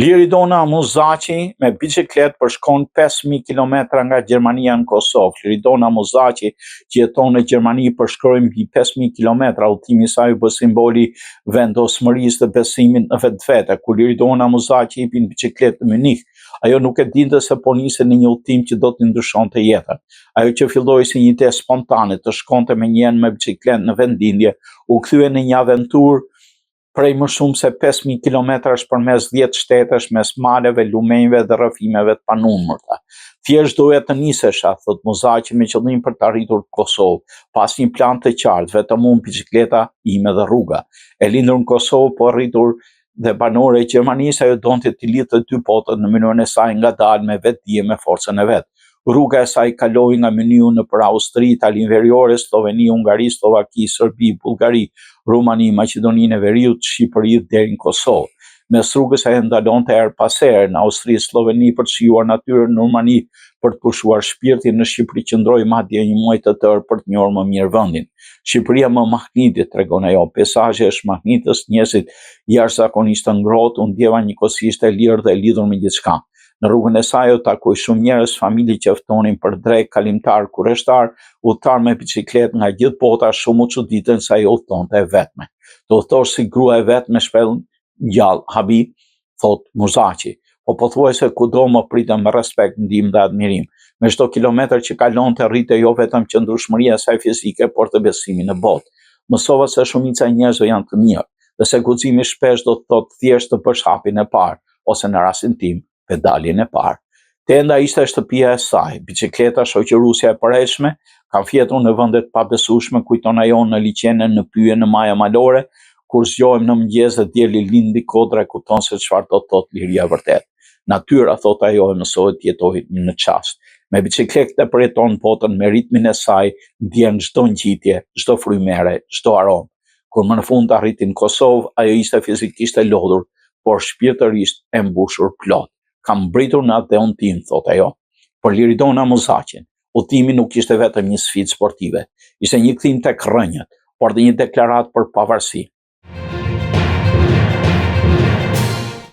Liridona Muzaci me bicikletë përshkon 5.000 kilometra nga Gjermania në Kosovë. Liridona Muzaci që jeton në Gjermani përshkroi mbi 5.000 kilometra, udhëtimi i saj u bë simboli vendosmërisë dhe besimit në vetvete. Kur Liridona Muzaci hipi në bicikletë në Munich, ajo nuk e dinte se po niste në një udhëtim që do t'i ndryshonte jetën. Ajo që filloi si një ide spontane të shkonte me njën me bicikletë në vendindje, u kthye në një aventurë prej më shumë se 5.000 kilometrash përmes 10 shtetesh, mes maleve, lumenjve dhe rrëfimeve të panumërta. Thjesht doja të nisesha, thot Muzaci, me qëllim për të arritur Kosovë, pas një plan të qartë, vetëm unë, bicikleta ime dhe rruga. E lindur në Kosovë, po arritur dhe banore e Gjermanisë, ajo donte t'i lidhte të dy botët në mënyrën e saj ngadalë me vetdije me forcën e vet. Rruga e saj kaloi nga Myniu në për Austri, Italinë Veriore, Sloveni, Ungari, Slovaki, Serbi, Bullgari, Rumani, Maqedoninë e Veriut, Shqipëri deri në Kosovë. Mes rrugës ajo ndalonte her pas here në Austri, Sloveni për të shijuar natyrën, në Rumani për të pushuar shpirtin, në Shqipëri qëndroi madje një muaj të tërë për të njohur më mirë vendin. Shqipëria më magnetit, tregon ajo, peizazhi është magnetës, njerëzit jashtëzakonisht të ngrohtë, u ndjeva njëkohësisht e lirë dhe e lidhur me gjithçka. Në rrugën e saj u takoi shumë njerëz, familje që ftonin për drek, kalimtar, kurreshtar, udhëtar me bicikletë nga gjithë bota, shumë u çuditën se ajo udhtonte e vetme. Do udhtosh si grua e vet me shpellën gjallë, habi, thot Muzaci. Po pothuajse kudo më pritën me respekt, ndihmë dhe admirim. Me çdo kilometër që kalonte rrite jo vetëm qëndrueshmëria e saj fizike, por të besimin në botë. Mësova se shumica e njerëzve janë të mirë, dhe se guximi shpesh do të thotë thjesht të bësh hapin e parë, ose në rastin tim, pedaljen e parë. Tenda ishte shtëpia e saj, bicikleta shoqëruesja e përhershme, kam fjetur në vende të pabesueshme, kujton ajo në liçenën në Pyje në Maja Malore, kur zgjohem në mëngjes dhe dielli lind mbi kodra, kupton se çfarë do të thotë liria vërtet. Natyra, thot ajo, e mësohet të jetojë në çast. Me bicikletë përjeton botën me ritmin e saj, ndjen çdo ngjitje, çdo frymëre, çdo aromë. Kur më në fund arriti në Kosovë, ajo ishte fizikisht e lodhur, por shpirtërisht e mbushur plot. Kam mbritur në atë tim, thot ajo. Por Liridona Muzacin, udhëtimi nuk ishte vetëm një sfidë sportive, ishte një kthim tek rrënjët, por dhe një deklaratë për pavarësi.